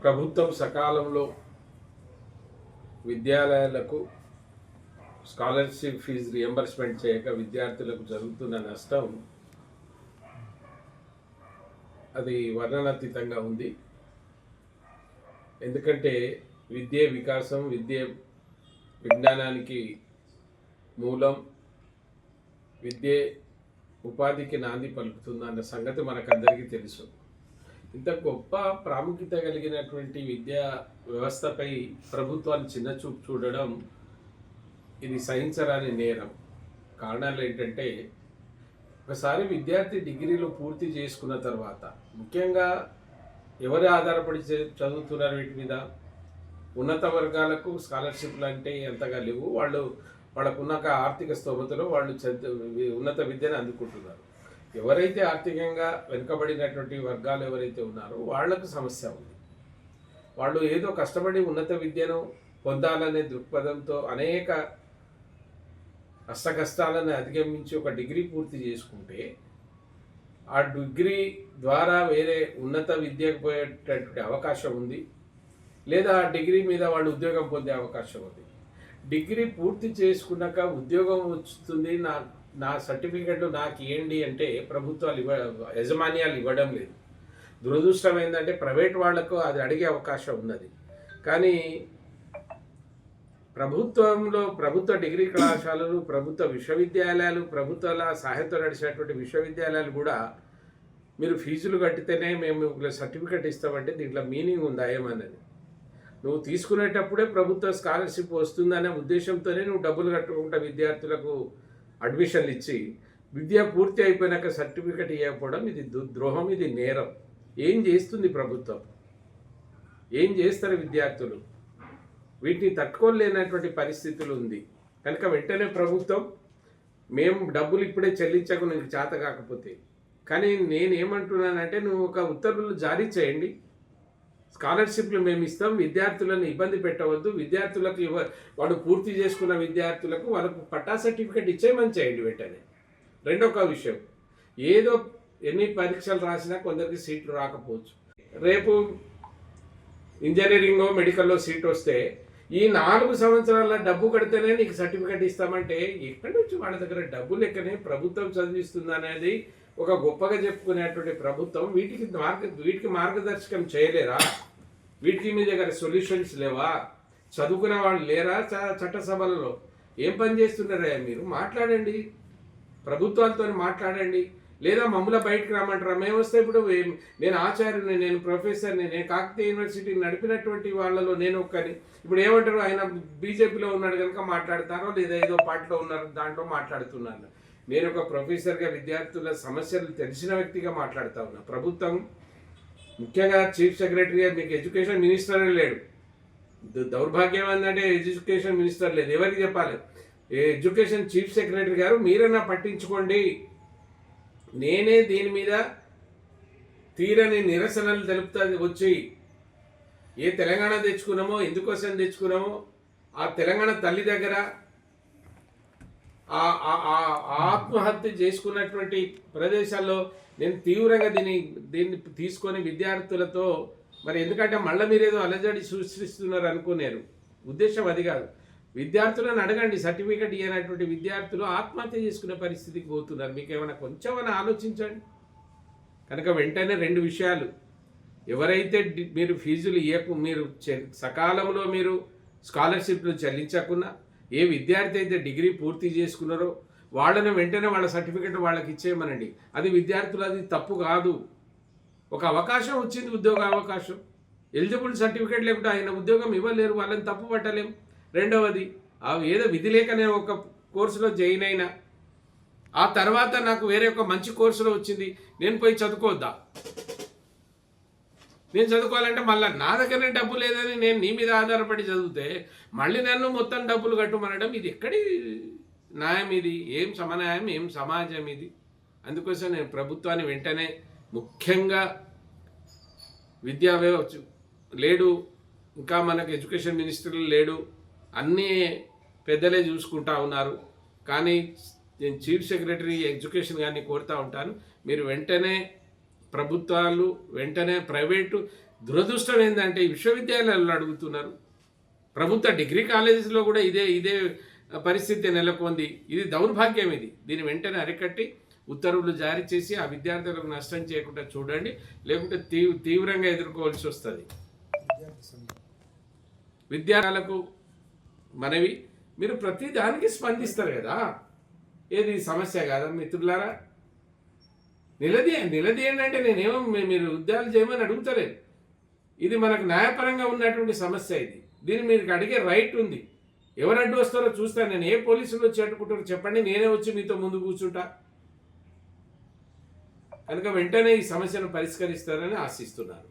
ప్రభుత్వం సకాలంలో విద్యాలయాలకు scholarship fee reimbursement చేయక విద్యార్థులకు జరుగుతున్న నష్టం అది వర్ణనాతీతంగా ఉంది. ఎందుకంటే విద్యే వికాసం, విద్యే విజ్ఞానానికి మూలం, విద్యే ఉపాధికి నాంది పలుకుతుంది అన్న సంగతి మనకందరికీ తెలుసు. ఇంత గొప్ప ప్రాముఖ్యత కలిగినటువంటి విద్యా వ్యవస్థపై ప్రభుత్వాలు చిన్నచూపు చూడడం ఇది సహించరాని నేరం. కారణాలు ఏంటంటే, ఒకసారి విద్యార్థి డిగ్రీలో పూర్తి చేసుకున్న తర్వాత, ముఖ్యంగా ఎవరు ఆధారపడి చదువుతున్నారు వీటి మీద? ఉన్నత వర్గాలకు స్కాలర్షిప్లు అంటే ఎంతగా లేవు. వాళ్ళకున్న ఆర్థిక స్తోమతలో వాళ్ళు ఉన్నత విద్యను అందుకుంటున్నారు. ఎవరైతే ఆర్థికంగా వెనుకబడినటువంటి వర్గాలు ఎవరైతే ఉన్నారో వాళ్లకు సమస్య ఉంది. వాళ్ళు ఏదో కష్టపడి ఉన్నత విద్యను పొందాలనే దృక్పథంతో అనేక కష్టాలను అధిగమించి ఒక డిగ్రీ పూర్తి చేసుకుంటే, ఆ డిగ్రీ ద్వారా వేరే ఉన్నత విద్యకు పోయేటటువంటి అవకాశం ఉంది, లేదా ఆ డిగ్రీ మీద వాళ్ళు ఉద్యోగం పొందే అవకాశం ఉంది. డిగ్రీ పూర్తి చేసుకున్నాక ఉద్యోగం వస్తుంది, నా సర్టిఫికెట్లు నాకు ఇవ్వండి అంటే ప్రభుత్వాలు యాజమాన్యాలు ఇవ్వడం లేదు. దురదృష్టం ఏంటంటే ప్రైవేట్ వాళ్లకు అది అడిగే అవకాశం ఉన్నది. కానీ ప్రభుత్వ డిగ్రీ కళాశాలలు, ప్రభుత్వ విశ్వవిద్యాలయాలు, ప్రభుత్వాల సహాయంతో నడిచేటువంటి విశ్వవిద్యాలయాలు కూడా మీరు ఫీజులు కట్టితేనే మేము సర్టిఫికెట్ ఇస్తామంటే దీంట్లో మీనింగ్ ఉందా ఏమన్నది? నువ్వు తీసుకునేటప్పుడే ప్రభుత్వ స్కాలర్షిప్ వస్తుందనే ఉద్దేశంతోనే నువ్వు డబ్బులు కట్టుకుంటా విద్యార్థులకు అడ్మిషన్లు ఇచ్చి, విద్య పూర్తి అయిపోయినాక సర్టిఫికెట్ ఇవ్వకపోవడం ఇది ద్రోహం, ఇది నేరం. ఏం చేస్తుంది ప్రభుత్వం? ఏం చేస్తారు విద్యార్థులు? వీటిని తట్టుకోలేనటువంటి పరిస్థితులు ఉంది. కనుక వెంటనే ప్రభుత్వం, మేము డబ్బులు ఇప్పుడే చెల్లించకు నీకు చేత కాకపోతే, కానీ నేనేమంటున్నానంటే నువ్వు ఒక ఉత్తర్వులు జారీ చేయండి. స్కాలర్షిప్లు మేము ఇస్తాం, విద్యార్థులను ఇబ్బంది పెట్టవద్దు, విద్యార్థులకు వాడు పూర్తి చేసుకున్న విద్యార్థులకు వాళ్ళకు పట్టా సర్టిఫికెట్ ఇచ్చేయమని చేయండి వెంటనే. రెండొక విషయం, ఏదో ఎన్ని పరీక్షలు రాసినా కొందరికి సీట్లు రాకపోవచ్చు. రేపు ఇంజనీరింగో మెడికల్లో సీట్ వస్తే ఈ 4 సంవత్సరాల డబ్బు కడితేనే నీకు సర్టిఫికెట్ ఇస్తామంటే ఎక్కడి నుంచి వాళ్ళ దగ్గర డబ్బు లెక్కనే ప్రభుత్వం చదివిస్తుంది అనేది ఒక గొప్పగా చెప్పుకునేటువంటి ప్రభుత్వం వీటికి మార్గదర్శకం చేయలేరా? వీటికి మీ దగ్గర సొల్యూషన్స్ లేవా? చదువుకున్న వాళ్ళు లేరా చట్టసభలలో? ఏం పని చేస్తున్నారా మీరు? మాట్లాడండి, ప్రభుత్వాలతో మాట్లాడండి. లేదా మమ్మల్ని బయటకు రమ్మంటారా? మేము వస్తే ఇప్పుడు నేను ఆచార్యుని, నేను ప్రొఫెసర్ని, నేను కాకతీయ యూనివర్సిటీ నడిపినటువంటి వాళ్ళలో నేను ఒక్కని. ఇప్పుడు ఏమంటారు, ఆయన బీజేపీలో ఉన్నాడు కనుక మాట్లాడతారో, లేదా ఏదో పార్టీలో ఉన్నారు దాంట్లో మాట్లాడుతున్నాను. నేను ఒక ప్రొఫెసర్గా విద్యార్థుల సమస్యలు తెలిసిన వ్యక్తిగా మాట్లాడుతూ ఉన్నా. ప్రభుత్వం, ముఖ్యంగా చీఫ్ సెక్రటరీ గారు, మీకు ఎడ్యుకేషన్ మినిస్టరే లేడు. దౌర్భాగ్యం ఏంటంటే ఎడ్యుకేషన్ మినిస్టర్ లేదు. ఎవరికి చెప్పాలి? ఎడ్యుకేషన్ చీఫ్ సెక్రటరీ గారు మీరన్నా పట్టించుకోండి. నేనే దీని మీద తీరని నిరసనలు తెలుపుతా వచ్చి, ఏ తెలంగాణ తెచ్చుకున్నామో, ఎందుకోసం తెచ్చుకున్నామో, ఆ తెలంగాణ తల్లి దగ్గర ఆత్మహత్య చేసుకున్నటువంటి ప్రదేశాల్లో నేను తీవ్రంగా దీన్ని తీసుకొని విద్యార్థులతో, మరి ఎందుకంటే మళ్ళీ మీరేదో అలజడి సృష్టిస్తున్నారు అనుకున్నారు. ఉద్దేశం అది కాదు. విద్యార్థులను అడగండి. సర్టిఫికెట్ ఇవ్వనటువంటి విద్యార్థులు ఆత్మహత్య చేసుకునే పరిస్థితికి పోతున్నారు. మీకు ఏమైనా కొంచెమైనా ఆలోచించండి. కనుక వెంటనే 2 విషయాలు, ఎవరైతే మీరు ఫీజులు మీరు సకాలంలో మీరు స్కాలర్షిప్లు చెల్లించకుండా, ఏ విద్యార్థి అయితే డిగ్రీ పూర్తి చేసుకున్నారో వాళ్ళని వెంటనే వాళ్ళ సర్టిఫికెట్ వాళ్ళకి ఇచ్చేయమనండి. అది విద్యార్థులు, అది తప్పు కాదు. ఒక అవకాశం వచ్చింది, ఉద్యోగ అవకాశం, ఎలిజిబుల్ సర్టిఫికెట్ లేకుండా ఆయన ఉద్యోగం ఇవ్వలేరు, వాళ్ళని తప్పు పట్టలేం. రెండవది, ఏదో విధి లేక నేను ఒక కోర్సులో జాయిన్ అయినా, ఆ తర్వాత నాకు వేరే ఒక మంచి కోర్సులో వచ్చింది, నేను పోయి చదువుకోవద్దా? నేను చదువుకోవాలంటే మళ్ళీ నా దగ్గరనే డబ్బు లేదని నేను నీ మీద ఆధారపడి చదివితే మళ్ళీ నన్ను మొత్తం డబ్బులు కట్టమనడం, ఇది ఎక్కడి న్యాయం? ఇది ఏం సమన్యాయం, ఏం సమాజం ఇది? అందుకోసం నేను ప్రభుత్వాన్ని వెంటనే, ముఖ్యంగా విద్యా వ్యవస్థ లేడు, ఇంకా మనకు ఎడ్యుకేషన్ మినిస్టర్ లేడు, అన్నీ పెద్దలే చూసుకుంటా ఉన్నారు. కానీ నేను చీఫ్ సెక్రటరీ ఎడ్యుకేషన్ గారిని కోరుతూ ఉంటాను, మీరు వెంటనే ప్రభుత్వాలు, వెంటనే ప్రైవేటు దురదృష్టం ఏంటంటే ఈ విశ్వవిద్యాలయాల్లో అడుగుతున్నారు, ప్రభుత్వ డిగ్రీ కాలేజెస్లో కూడా ఇదే పరిస్థితి నెలకొంది. ఇది దౌర్భాగ్యం. దీన్ని వెంటనే అరికట్టి ఉత్తర్వులు జారీ చేసి ఆ విద్యార్థులకు నష్టం చేయకుండా చూడండి, లేకుంటే తీవ్రంగా ఎదుర్కోవాల్సి వస్తుంది. విద్యార్థులకు మనవి, మీరు ప్రతి దానికి స్పందిస్తారు కదా, ఏది సమస్య కాదా మిత్రులారా? నిలదీయండి అంటే నేనేమో మీరు ఉద్యోగాలు చేయమని అడుగుతలేదు. ఇది మనకు న్యాయపరంగా ఉన్నటువంటి సమస్య. దీన్ని మీకు అడిగే రైట్ ఉంది. ఎవరు అడ్డు వస్తారో చూస్తాను నేను. ఏ పోలీసులు వచ్చి అడ్డుకుంటారో చెప్పండి, నేనే వచ్చి మీతో ముందు కూర్చుంటా. కనుక వెంటనే ఈ సమస్యను పరిష్కరిస్తారని ఆశిస్తున్నాను.